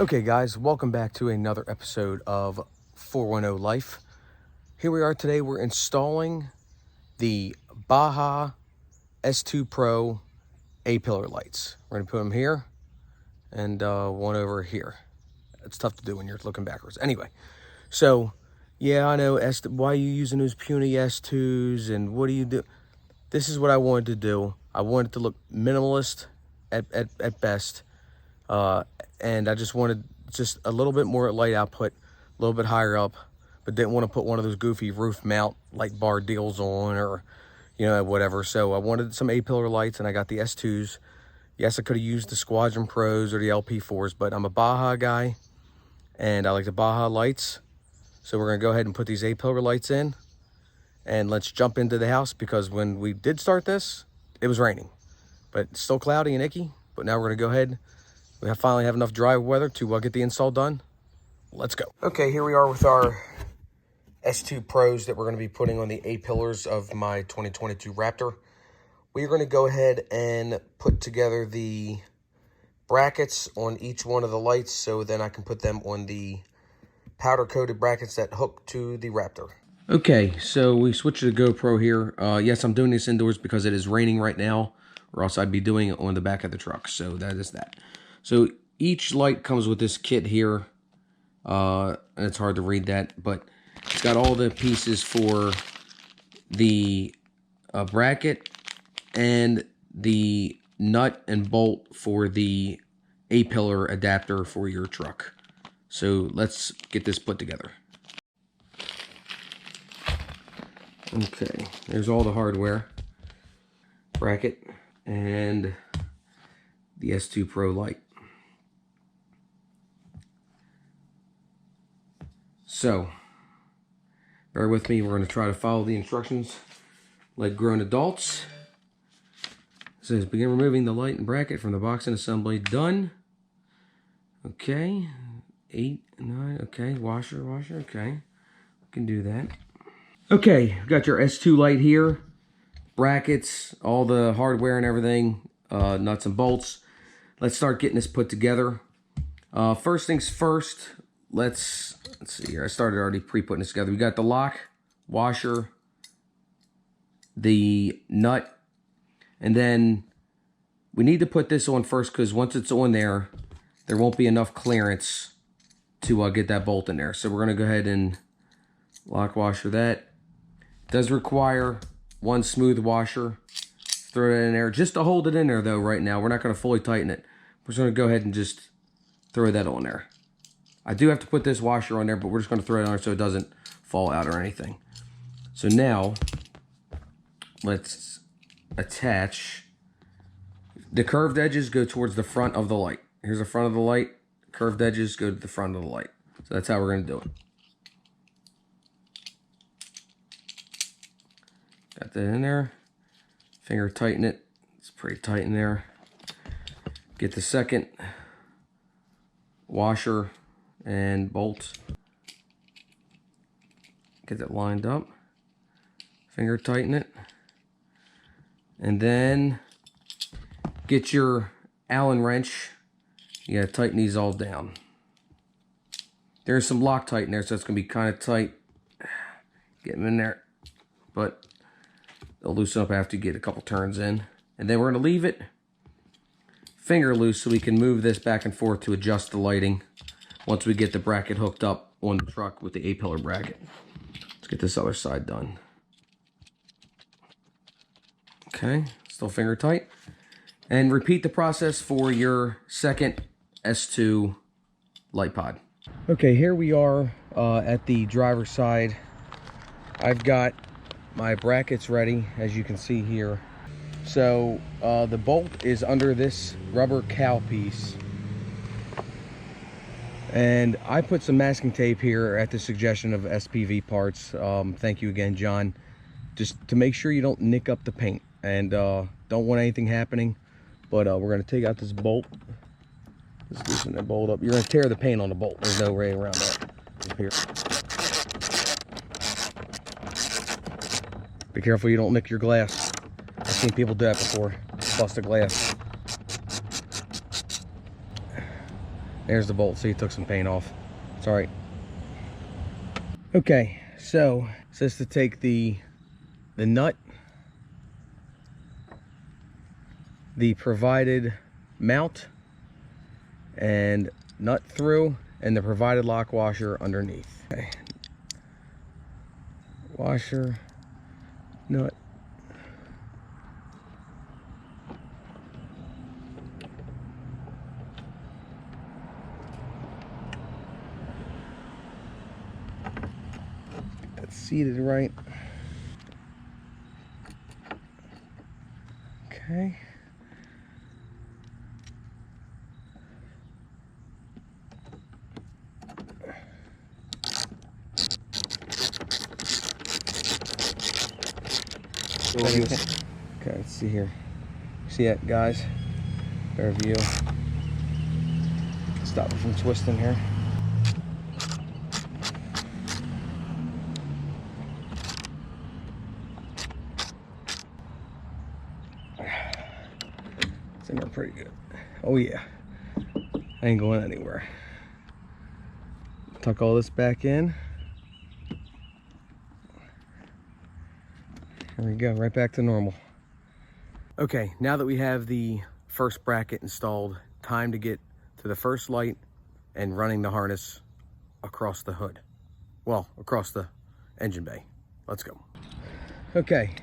Okay guys, welcome back to another episode of 410 Life. Here we are today, we're installing the Baja S2 Pro A-pillar lights. We're gonna put them here and one over here. It's tough to do when you're looking backwards. Anyway, so yeah, I know, why are you using those puny S2s and what do you do? This is what I wanted to do. I wanted to look minimalist at best. And I just wanted just a little bit more light output, a little bit higher up, but didn't want to put one of those goofy roof mount light bar deals on or, you know, whatever. So I wanted some A-pillar lights and I got the S2s. Yes, I could have used the Squadron Pros or the LP4s, but I'm a Baja guy and I like the Baja lights. So we're going to go ahead and put these A-pillar lights in and let's jump into the house because when we did start this, it was raining, but it's still cloudy and icky. But now we're going to go ahead. We finally have enough dry weather to get the install done. Let's go. Okay, here we are with our S2 Pros that we're going to be putting on the A-pillars of my 2022 Raptor. We're going to go ahead and put together the brackets on each one of the lights so then I can put them on the powder-coated brackets that hook to the Raptor. Okay, so we switched to the GoPro here. Yes, I'm doing this indoors because it is raining right now, or else I'd be doing it on the back of the truck. So that is that. So each light comes with this kit here, and it's hard to read that, but it's got all the pieces for the bracket and the nut and bolt for the A-pillar adapter for your truck. So let's get this put together. Okay, there's all the hardware, bracket, and the S2 Pro light. So, bear with me, we're going to try to follow the instructions like grown adults. It says, begin removing the light and bracket from the box and assembly. Done. Okay. 8, 9, okay. Washer, okay. We can do that. Okay, got your S2 light here. Brackets, all the hardware and everything. Nuts and bolts. Let's start getting this put together. First things first, let's see here. I started already pre-putting this together. We got the lock, washer, the nut, and then we need to put this on first because once it's on there, there won't be enough clearance to get that bolt in there. So we're going to go ahead and lock washer that. It does require one smooth washer. Throw it in there just to hold it in there though right now. We're not going to fully tighten it. We're just going to go ahead and just throw that on there. I do have to put this washer on there, but we're just going to throw it on there so it doesn't fall out or anything. So now, let's attach. The curved edges go towards the front of the light. Here's the front of the light. Curved edges go to the front of the light. So that's how we're going to do it. Got that in there. Finger tighten it. It's pretty tight in there. Get the second washer and bolt. Get that lined up. Finger tighten it. And then get your Allen wrench. You gotta tighten these all down. There's some Loctite in there, so it's gonna be kind of tight. Get them in there. But they'll loosen up after you get a couple turns in. And then we're gonna leave it finger loose so we can move this back and forth to adjust the lighting once we get the bracket hooked up on the truck with the A-pillar bracket. Let's get this other side done. Okay, still finger tight. And repeat the process for your second S2 light pod. Okay, here we are at the driver's side. I've got my brackets ready, as you can see here. So the bolt is under this rubber cowl piece. And I put some masking tape here at the suggestion of SPV Parts. Thank you again, John. Just to make sure you don't nick up the paint. And don't want anything happening. But we're going to take out this bolt. Just loosen that bolt up. You're going to tear the paint on the bolt. There's no way around that. Up here. Be careful you don't nick your glass. I've seen people do that before. Bust a glass. There's the bolt. See, it took some paint off. It's all right. Okay, so it says to take the nut, the provided mount, and nut through, and the provided lock washer underneath. Okay. Washer, nut. That's seated right. Okay. Okay, let's see here. See it, guys? Better view. Stop it from twisting here. It's in there pretty good. Oh yeah. I ain't going anywhere. Tuck all this back in. There we go, right back to normal. Okay, now that we have the first bracket installed, time to get to the first light and running the harness across the hood. Well, across the engine bay. Let's go. Okay,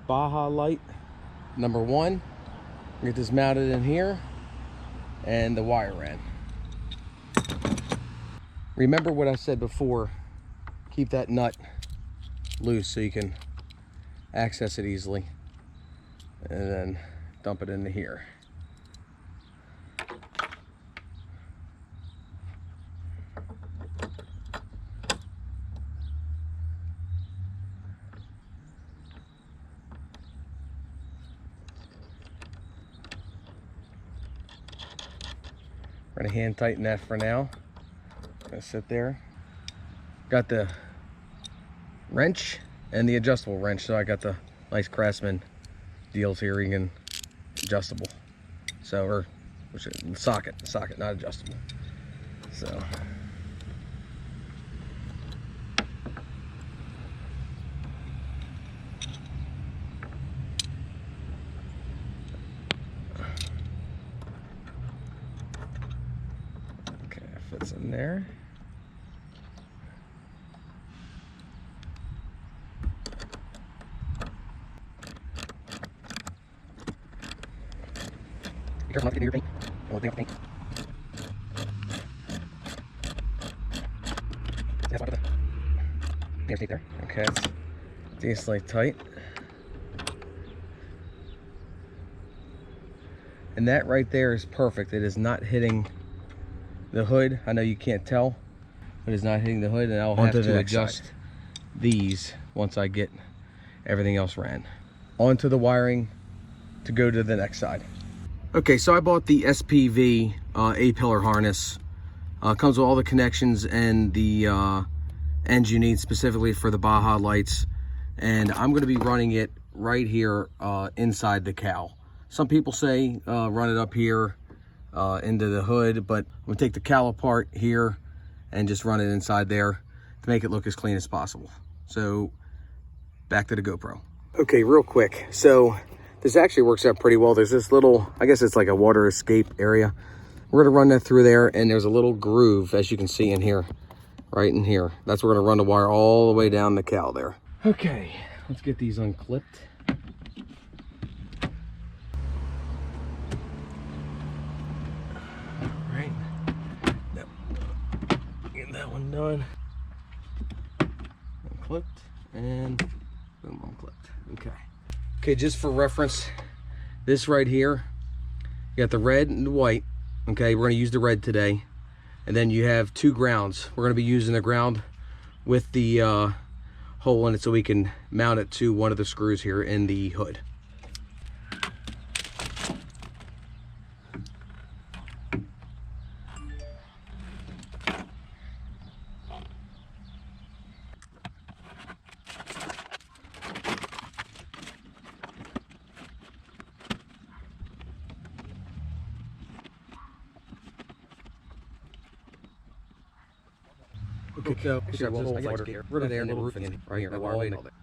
Baja light number 1. Get this mounted in here and the wire ran. Remember what I said before, keep that nut loose so you can access it easily, and then dump it into here. We're gonna hand tighten that for now. Gonna sit there. Got the wrench and the adjustable wrench, so I got the nice Craftsman deals here, even adjustable. So, or which is socket, not adjustable. So okay, that fits in there. Be careful not to get into your paint. Don't think off the paint. That's why I put the paint tape there. Okay, it's decently tight. And that right there is perfect. It is not hitting the hood. I know you can't tell, but it's not hitting the hood, and I'll have to adjust these once I get everything else ran. Onto the wiring to go to the next side. Okay, so I bought the SPV A-pillar harness. Comes with all the connections and the ends you need specifically for the Baja lights. And I'm going to be running it right here inside the cowl. Some people say run it up here into the hood, but I'm going to take the cowl apart here and just run it inside there to make it look as clean as possible. So back to the GoPro. Okay, real quick. So this actually works out pretty well. There's this little, I guess it's like a water escape area. We're gonna run that through there, and there's a little groove, as you can see in here, right in here. That's where we're gonna run the wire all the way down the cowl there. Okay, let's get these unclipped. All right, get that one done. Unclipped, and boom, unclipped. Okay. Okay, just for reference, this right here, you got the red and the white. Okay, we're going to use the red today. And then you have 2 grounds. We're going to be using the ground with the hole in it so we can mount it to one of the screws here in the hood. Okay, so rid of there and then roofing in right here. All that.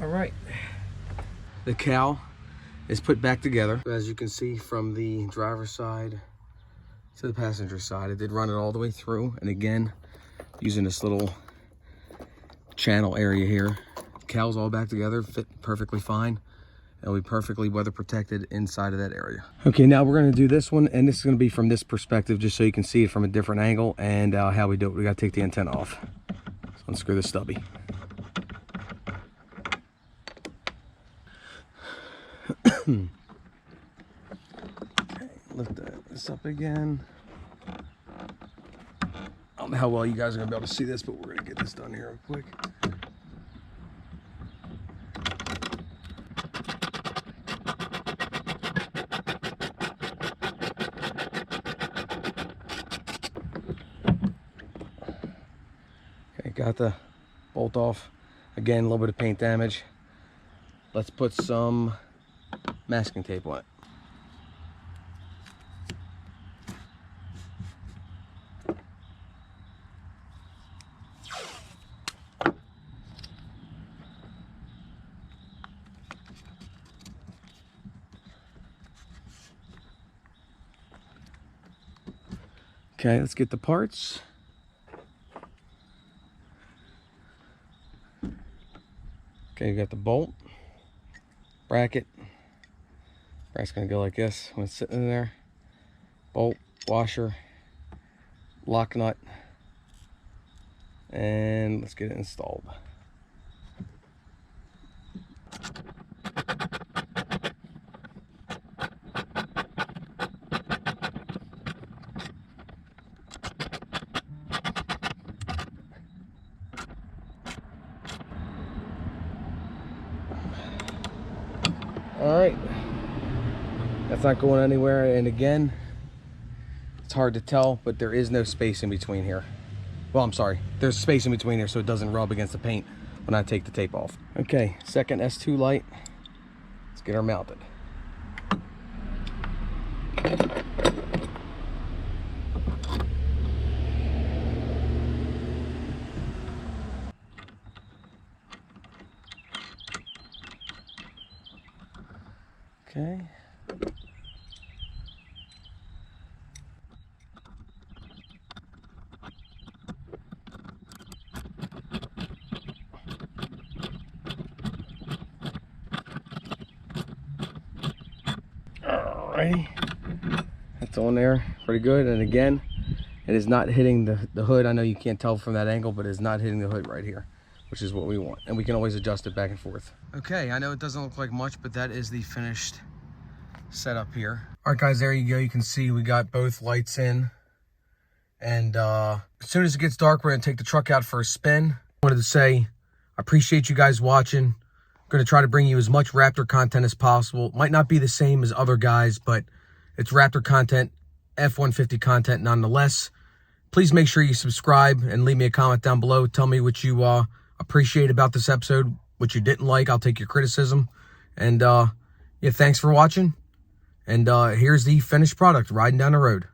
All right, the cowl is put back together. As you can see from the driver's side to the passenger side, I did run it all the way through. And again, using this little channel area here, cowl's all back together, fit perfectly fine. It'll be perfectly weather protected inside of that area. Okay, now we're gonna do this one, and this is gonna be from this perspective, just so you can see it from a different angle. And how we do it, we gotta take the antenna off. So unscrew the stubby. Okay, lift this up again. I don't know how well you guys are gonna be able to see this, but we're gonna get this done here real quick. Okay, got the bolt off. Again, a little bit of paint damage. Let's put some masking tape on it. Okay, let's get the parts. Okay, you got the bolt, bracket. Bracket's gonna go like this when it's sitting in there. Bolt, washer, lock nut, and let's get it installed. All right, that's not going anywhere. And again, it's hard to tell, but there is no space in between here. Well, I'm sorry, there's space in between here so it doesn't rub against the paint when I take the tape off. Okay, second S2 light. Let's get her mounted. Okay. Alrighty, that's on there pretty good. And again, it is not hitting the hood. I know you can't tell from that angle, but it's not hitting the hood right here, which is what we want. And we can always adjust it back and forth. Okay, I know it doesn't look like much, but that is the finished setup here. All right, guys, there you go. You can see we got both lights in. And as soon as it gets dark, we're gonna take the truck out for a spin. I wanted to say, I appreciate you guys watching. I'm gonna try to bring you as much Raptor content as possible. It might not be the same as other guys, but it's Raptor content, F-150 content nonetheless. Please make sure you subscribe and leave me a comment down below. Tell me what you appreciate about this episode, what you didn't like. I'll take your criticism. And yeah, thanks for watching. And here's the finished product riding down the road.